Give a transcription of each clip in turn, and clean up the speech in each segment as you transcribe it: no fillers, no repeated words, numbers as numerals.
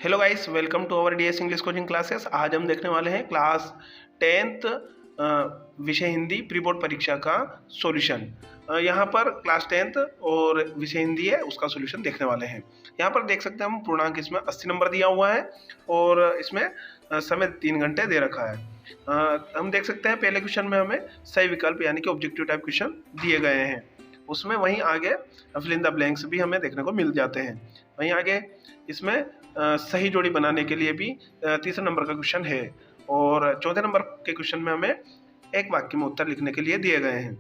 Hello guys, welcome to our DS English coaching classes. आज हम देखने वाले हैं क्लास 10th विषय हिंदी प्री बोर्ड परीक्षा का सॉल्यूशन। यहाँ पर क्लास 10th और विषय हिंदी है उसका सॉल्यूशन देखने वाले हैं। यहाँ पर देख सकते हैं हम पूर्णांक इसमें 80 नंबर दिया हुआ है और इसमें समय 3 घंटे दे रखा है। हम देख सकते हैं पहले क्वेश्चन में हमें सही विकल्प यानी कि ऑब्जेक्टिव टाइप क्वेश्चन दिए गए हैं, उसमें वहीं आगे फिल इन द ब्लैंक्स भी हमें देखने को मिल जाते हैं। वहीं आगे इसमें सही जोड़ी बनाने के लिए भी तीसरे नंबर का क्वेश्चन है और चौथे नंबर के क्वेश्चन में हमें एक वाक्य में उत्तर लिखने के लिए दिए गए हैं।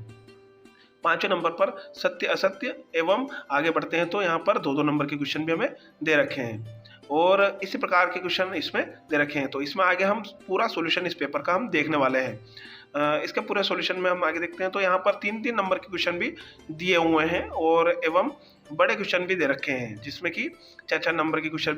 पांचवें नंबर पर सत्य असत्य एवं आगे बढ़ते हैं तो यहाँ पर 2-2 नंबर के क्वेश्चन भी हमें दे रखे हैं और इसी प्रकार के क्वेश्चन इसमें दे रखे हैं। तो इसमें आगे हम पूरा सॉल्यूशन इस पेपर का हम देखने वाले हैं। इसके पूरे सॉल्यूशन में हम आगे देखते हैं तो यहाँ पर 3-3 नंबर के क्वेश्चन भी दिए हुए हैं और एवं बड़े क्वेश्चन भी दे रखे हैं जिसमें कि 4-4 नंबर के क्वेश्चन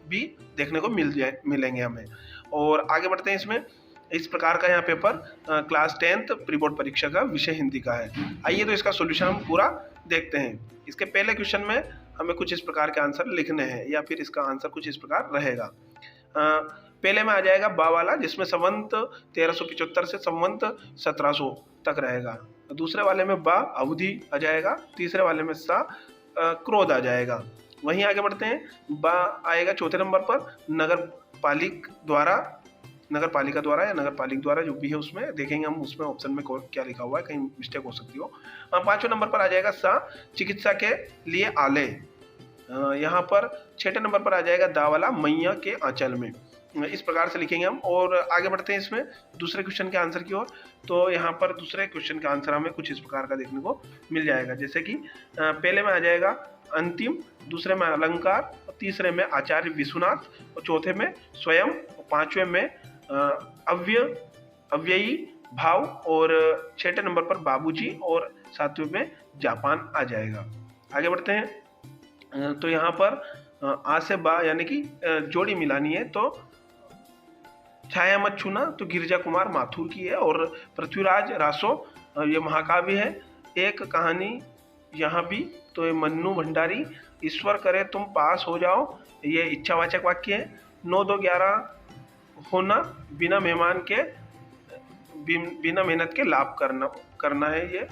भी देखने को मिलेंगे हमें। और आगे बढ़ते हैं इसमें इस प्रकार का यहाँ paper class 10th pre board परीक्षा का विषय हिंदी का है। आइए तो इसका सॉल्यूशन हम पूरा देखते हैं। इसके पहले क्वेश्चन में हमें कुछ इस प्रकार के आंसर लिखने हैं या फिर इसका आंसर कुछ इस प्रकार रहेगा। पहले में आ जाएगा बा वाला जिसमें संवत 1375 से संवत 1700 तक रहेगा। दूसरे वाले में बा अवधि आ जाएगा। तीसरे वाले में सा क्रोध आ जाएगा। वहीं आगे बढ़ते हैं बा आएगा चौथे नंबर पर नगर पालिका द्वारा या नगर पालिक द्वारा जो भी है उसमें देखेंगे हम उसमें ऑप्शन में क्या लिखा हुआ है, कहीं मिस्टेक हो सकती हो। पांचवें नंबर पर आ जाएगा सा चिकित्सा के लिए आले। यहाँ पर छठे नंबर पर आ जाएगा दा वाला मैया के आंचल में। इस प्रकार से लिखेंगे हम और आगे बढ़ते हैं इसमें दूसरे क्वेश्चन के आंसर की ओर। तो यहाँ पर दूसरे क्वेश्चन का आंसर हमें कुछ इस प्रकार का देखने को मिल जाएगा, जैसे कि पहले में आ जाएगा अंतिम, दूसरे में अलंकार, तीसरे में आचार्य विश्वनाथ और चौथे में स्वयं, पांचवें में अव्ययी भाव और छठे नंबर पर बाबूजी और सातवें में जापान आ जाएगा। आगे बढ़ते हैं तो यहाँ पर आ से बा यानी कि जोड़ी मिलानी है तो छाया मत छूना तो गिरिजा कुमार माथुर की है और पृथ्वीराज रासो ये महाकाव्य है। एक कहानी यहाँ भी तो ये मन्नू भंडारी, ईश्वर करे तुम पास हो जाओ ये इच्छावाचक वाक्य है। 9-2-11 होना बिना मेहनत के लाभ करना है, ये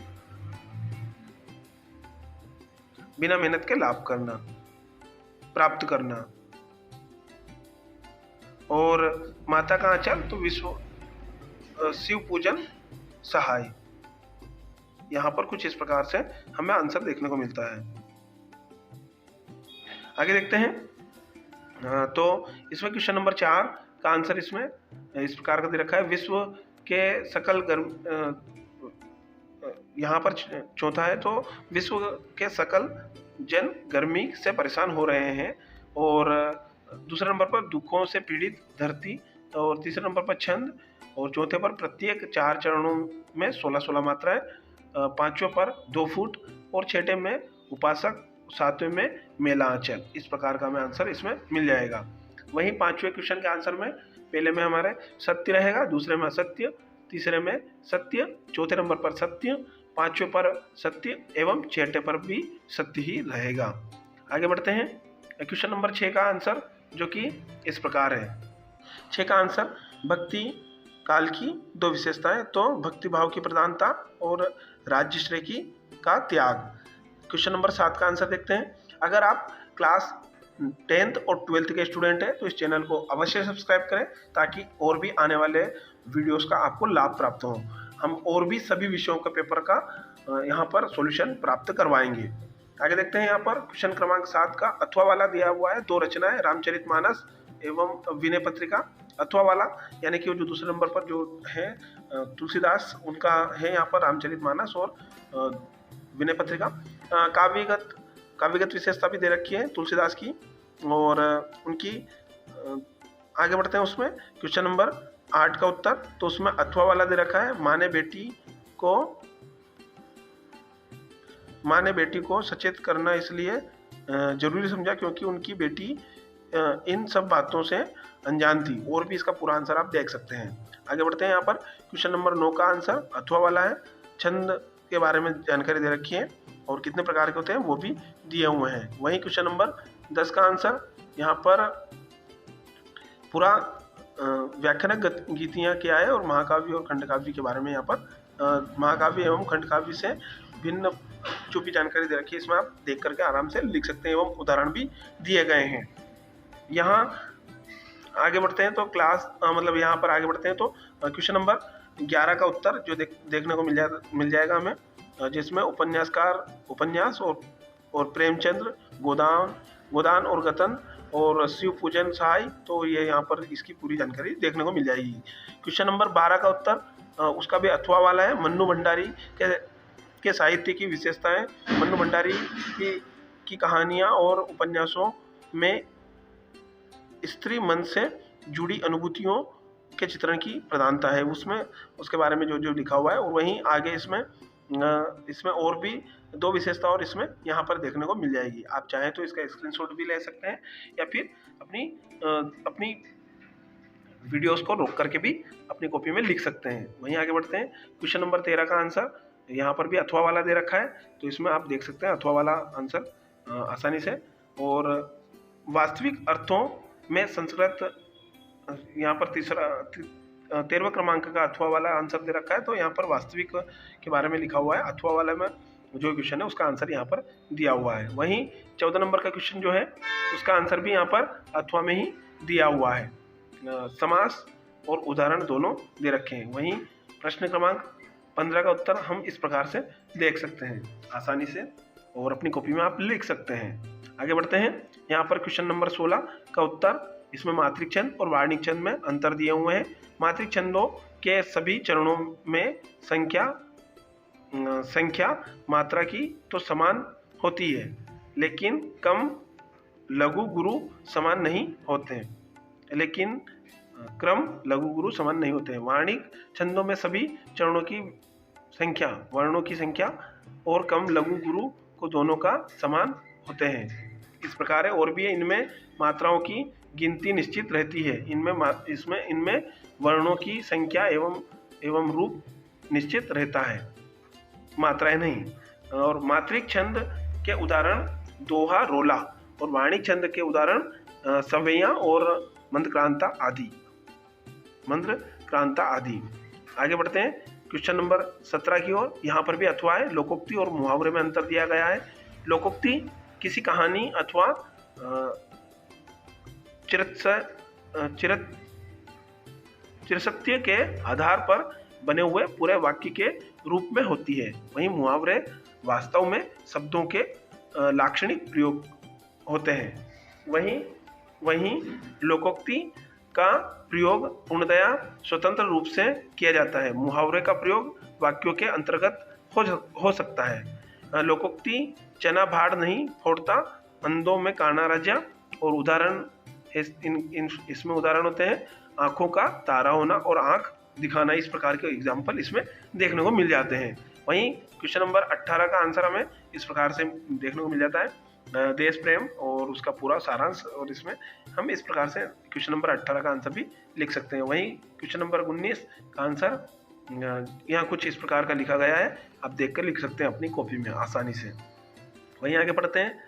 बिना मेहनत के लाभ करना प्राप्त करना। और माता का आंचल तो शिव पूजन सहाय। यहाँ पर कुछ इस प्रकार से हमें आंसर देखने को मिलता है। आगे देखते हैं तो इसमें क्वेश्चन नंबर 4 का आंसर इसमें इस प्रकार का दे रखा है। विश्व के सकल यहाँ पर चौथा है तो विश्व के सकल जन गर्मी से परेशान हो रहे हैं और दूसरे नंबर पर दुखों से पीड़ित धरती और तीसरे नंबर पर छंद और चौथे पर प्रत्येक 4 चरणों में 16-16 मात्राएं, पांचवें पर 2 फुट और छठे में उपासक, सातवें में मेला आंचल। इस प्रकार का हमें आंसर इसमें मिल जाएगा। वहीं पांचवें क्वेश्चन के आंसर में पहले में हमारे सत्य रहेगा, दूसरे में असत्य, तीसरे में सत्य, चौथे नंबर पर सत्य, पांचवें पर सत्य एवं छठे पर भी सत्य ही रहेगा। आगे बढ़ते हैं क्वेश्चन नंबर 6 का आंसर जो कि इस प्रकार है। 6 का आंसर भक्ति काल की 2 विशेषताएं तो भक्ति भाव की प्रधानता और राज्य श्रेय की का त्याग। क्वेश्चन नंबर 7 का आंसर देखते हैं। अगर आप क्लास 10th और 12th के स्टूडेंट हैं तो इस चैनल को अवश्य सब्सक्राइब करें ताकि और भी आने वाले वीडियोस का आपको लाभ प्राप्त हो। हम और भी सभी विषयों का पेपर का यहाँ पर सॉल्यूशन प्राप्त करवाएंगे। आगे देखते हैं यहाँ पर क्वेश्चन क्रमांक 7 का अथवा वाला दिया हुआ है। 2 रचनाएं रामचरितमानस एवं विनय पत्रिका। अथवा वाला यानी कि जो दूसरे नंबर पर जो है तुलसीदास उनका है यहाँ पर रामचरितमानस और विनय पत्रिका। काव्यगत विशेषता भी दे रखी है तुलसीदास की और उनकी। आगे बढ़ते हैं उसमें क्वेश्चन नंबर 8 का उत्तर तो उसमें अथवा वाला दे रखा है। माँ ने बेटी को सचेत करना इसलिए जरूरी समझा क्योंकि उनकी बेटी इन सब बातों से अनजान थी। और भी इसका पूरा आंसर आप देख सकते हैं। आगे बढ़ते हैं यहाँ पर क्वेश्चन नंबर 9 का आंसर अथवा वाला है। छंद के बारे में जानकारी दे रखी है और कितने प्रकार के होते हैं वो भी दिए हुए हैं। वहीं क्वेश्चन नंबर 10 का आंसर यहाँ पर पूरा व्याख्यानक गीतियाँ क्या है और महाकाव्य और खंडकाव्य के बारे में यहाँ पर महाकाव्य एवं खंडकाव्य से भिन्न जो भी जानकारी दे रखी है इसमें आप देख करके आराम से लिख सकते हैं, एवं उदाहरण भी दिए गए हैं। यहाँ आगे बढ़ते हैं तो मतलब यहाँ पर आगे बढ़ते हैं तो क्वेश्चन नंबर 11 का उत्तर जो देखने को मिल जाएगा हमें, जिसमें उपन्यास और प्रेमचंद्र, गोदान और गतन और शिव पूजन सहाय, तो ये यहाँ पर इसकी पूरी जानकारी देखने को मिल जाएगी। क्वेश्चन नंबर 12 का उत्तर उसका भी अथवा वाला है। मन्नू भंडारी के साहित्य की विशेषताएं। मन्नू भंडारी की कहानियाँ और उपन्यासों में स्त्री मन से जुड़ी अनुभूतियों के चित्रण की प्रधानता है, उसके बारे में जो लिखा हुआ है। और वहीं आगे इसमें और भी 2 विशेषता और इसमें यहाँ पर देखने को मिल जाएगी। आप चाहें तो इसका स्क्रीनशॉट भी ले सकते हैं या फिर अपनी वीडियोस को रोक करके भी अपनी कॉपी में लिख सकते हैं। वहीं आगे बढ़ते हैं। क्वेश्चन नंबर 13 का आंसर यहाँ पर भी अथवा वाला दे रखा है, तो इसमें आप देख सकते हैं अथवा वाला आंसर आसानी से। और वास्तविक अर्थों में संस्कृत यहाँ पर 13वें क्रमांक का अथवा वाला आंसर दे रखा है, तो यहाँ पर वास्तविक के बारे में लिखा हुआ है। अथवा वाला में जो क्वेश्चन है उसका आंसर यहाँ पर दिया हुआ है। वहीं 14 नंबर का क्वेश्चन जो है उसका आंसर भी यहाँ पर अथवा में ही दिया हुआ है। समास और उदाहरण दोनों दे रखे हैं। वहीं प्रश्न क्रमांक 15 का उत्तर हम इस प्रकार से देख सकते हैं आसानी से, और अपनी कॉपी में आप लिख सकते हैं। आगे बढ़ते हैं। यहाँ पर क्वेश्चन नंबर 16 का उत्तर, इसमें मात्रिक छंद और वार्णिक छंद में अंतर दिए हुए हैं। मात्रिक छंदों के सभी चरणों में संख्या मात्रा की तो समान होती है, लेकिन कम लघु गुरु समान नहीं होते हैं, लेकिन क्रम लघु गुरु समान नहीं होते हैं। वार्णिक छंदों में सभी चरणों की संख्या, वर्णों की संख्या और कम लघु गुरु को दोनों का समान होते हैं। इस प्रकार है। और भी इनमें मात्राओं की गिनती निश्चित रहती है। इनमें वर्णों की संख्या एवं रूप निश्चित रहता है, मात्राएं नहीं। और मात्रिक छंद के उदाहरण दोहा, रोला, और वार्णिक छंद के उदाहरण सवैया और मंद्रक्रांता आदि। आगे बढ़ते हैं क्वेश्चन नंबर 17 की ओर। यहाँ पर भी अथवा है। लोकोक्ति और मुहावरे में अंतर दिया गया है। लोकोक्ति किसी कहानी अथवा चिरसत्य के आधार पर बने हुए पूरे वाक्य के रूप में होती है। वहीं मुहावरे वास्तव में शब्दों के लाक्षणिक प्रयोग होते हैं। वहीं लोकोक्ति का प्रयोग पूर्णतया स्वतंत्र रूप से किया जाता है। मुहावरे का प्रयोग वाक्यों के अंतर्गत हो सकता है। लोकोक्ति चना भाड़ नहीं फोड़ता, अंधों में काना राजा, और उदाहरण इसमें उदाहरण होते हैं आंखों का तारा होना और आंख दिखाना। इस प्रकार के एग्जाम्पल इसमें देखने को मिल जाते हैं। वहीं क्वेश्चन नंबर 18 का आंसर हमें इस प्रकार से देखने को मिल जाता है, देश प्रेम और उसका पूरा सारांश, और इसमें हम इस प्रकार से क्वेश्चन नंबर 18 का आंसर भी लिख सकते हैं। वहीं क्वेश्चन नंबर 19 का आंसर यहाँ कुछ इस प्रकार का लिखा गया है, आप देखकर लिख सकते हैं अपनी कॉपी में आसानी से। वहीं आगे पढ़ते हैं।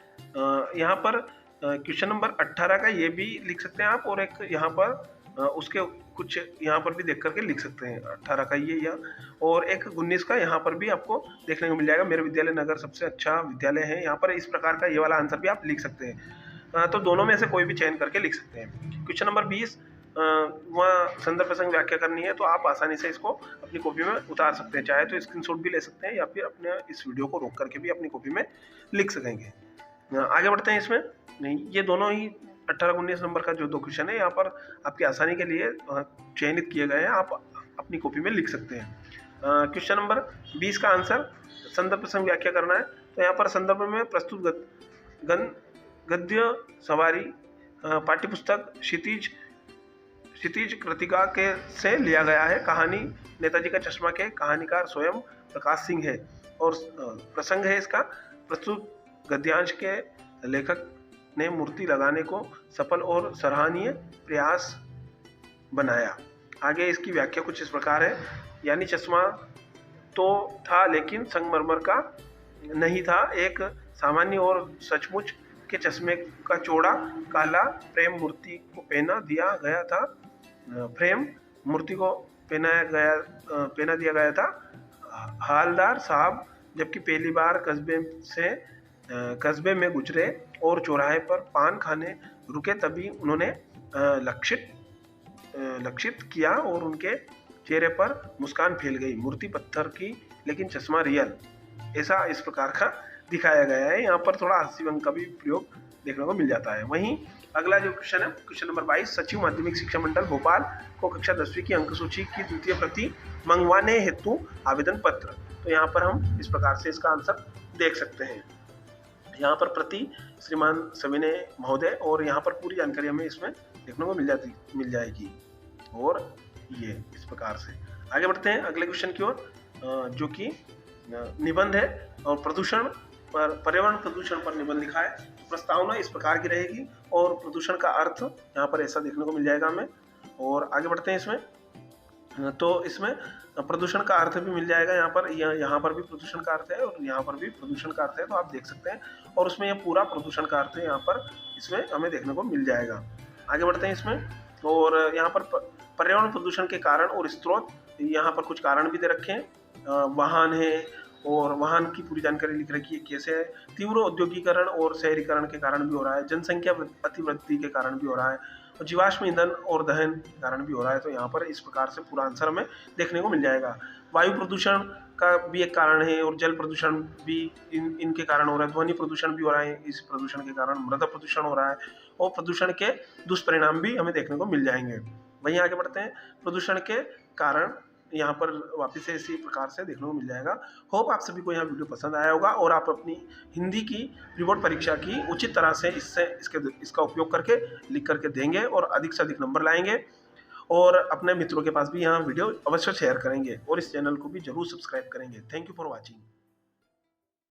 यहाँ पर क्वेश्चन नंबर 18 का ये भी लिख सकते हैं आप, और एक यहाँ पर उसके कुछ यहाँ पर भी देख करके लिख सकते हैं 18 का ये या, और एक 19 का यहाँ पर भी आपको देखने को मिल जाएगा। मेरे विद्यालय नगर सबसे अच्छा विद्यालय है। यहाँ पर इस प्रकार का ये वाला आंसर भी आप लिख सकते हैं। तो दोनों में से कोई भी चयन करके लिख सकते हैं। क्वेश्चन नंबर 20 वहाँ संदर्भ प्रसंग व्याख्या करनी है, तो आप आसानी से इसको अपनी कॉपी में उतार सकते हैं। चाहे तो स्क्रीनशॉट भी ले सकते हैं या फिर अपने इस वीडियो को रोक करके भी अपनी कॉपी में लिख सकेंगे। आगे बढ़ते हैं। इसमें ये दोनों ही 18-19 नंबर का जो 2 क्वेश्चन है यहाँ पर आपकी आसानी के लिए चयनित किए गए हैं, आप अपनी कॉपी में लिख सकते हैं। क्वेश्चन नंबर 20 का आंसर संदर्भ प्रसंग व्याख्या करना है, तो यहाँ पर संदर्भ में प्रस्तुत गद्य सवारी पाठ्यपुस्तक क्षितिज कृतिका के से लिया गया है। कहानी नेताजी का चश्मा के कहानीकार स्वयं प्रकाश सिंह है, और प्रसंग है इसका प्रस्तुत गद्यांश के लेखक ने मूर्ति लगाने को सफल और सराहनीय प्रयास बनाया। आगे इसकी व्याख्या कुछ इस प्रकार है, यानी चश्मा तो था लेकिन संगमरमर का नहीं था, एक सामान्य और सचमुच के चश्मे का चौड़ा काला फ्रेम मूर्ति को पहना दिया गया था। पहना दिया गया था हालदार साहब जबकि पहली बार कस्बे में गुजरे और चौराहे पर पान खाने रुके तभी उन्होंने लक्षित किया और उनके चेहरे पर मुस्कान फैल गई। मूर्ति पत्थर की लेकिन चश्मा रियल, ऐसा इस प्रकार का दिखाया गया है। यहाँ पर थोड़ा हास्य अंक का भी प्रयोग देखने को मिल जाता है। वहीं अगला जो क्वेश्चन है, क्वेश्चन नंबर 22, सचिव माध्यमिक शिक्षा मंडल भोपाल को कक्षा 10वीं की अंक सूची की द्वितीय प्रति मंगवाने हेतु आवेदन पत्र। तो यहाँ पर हम इस प्रकार से इसका आंसर देख सकते हैं। यहाँ पर प्रति श्रीमान सविनय महोदय, और यहाँ पर पूरी जानकारी हमें इसमें देखने को मिल जाएगी। और ये इस प्रकार से आगे बढ़ते हैं अगले क्वेश्चन की ओर, जो कि निबंध है और पर्यावरण प्रदूषण पर निबंध लिखा है। प्रस्तावना इस प्रकार की रहेगी और प्रदूषण का अर्थ यहाँ पर ऐसा देखने को मिल जाएगा हमें। और आगे बढ़ते हैं इसमें, तो इसमें प्रदूषण का अर्थ भी मिल जाएगा। यहाँ पर भी प्रदूषण का अर्थ है और यहाँ पर भी प्रदूषण का अर्थ है, तो आप देख सकते हैं। और उसमें यह पूरा प्रदूषण का अर्थ है यहाँ पर इसमें हमें देखने को मिल जाएगा। आगे बढ़ते हैं इसमें, और यहाँ पर पर्यावरण प्रदूषण के कारण और स्रोत, यहाँ पर कुछ कारण भी दे रखे हैं। वाहन है और वाहन की पूरी जानकारी लिख रखी है कैसे है। तीव्र औद्योगिकरण और शहरीकरण के कारण भी हो रहा है, जनसंख्या अतिवृद्धि के कारण भी हो रहा है, और जीवाश्म ईंधन और दहन के कारण भी हो रहा है। तो यहाँ पर इस प्रकार से पूरा आंसर हमें देखने को मिल जाएगा। वायु प्रदूषण का भी एक कारण है और जल प्रदूषण भी इनके कारण हो रहा है। ध्वनि प्रदूषण भी हो रहा है, इस प्रदूषण के कारण मृदा प्रदूषण हो रहा है, और प्रदूषण के दुष्परिणाम भी हमें देखने को मिल जाएंगे। वहीं आगे बढ़ते हैं, प्रदूषण के कारण यहाँ पर वापस से इसी प्रकार से देखने को मिल जाएगा। होप आप सभी को यह वीडियो पसंद आया होगा और आप अपनी हिंदी की प्री-बोर्ड परीक्षा की उचित तरह से इसका उपयोग करके लिख करके देंगे और अधिक से अधिक नंबर लाएंगे, और अपने मित्रों के पास भी यह वीडियो अवश्य शेयर करेंगे और इस चैनल को भी जरूर सब्सक्राइब करेंगे। Thank you for watching.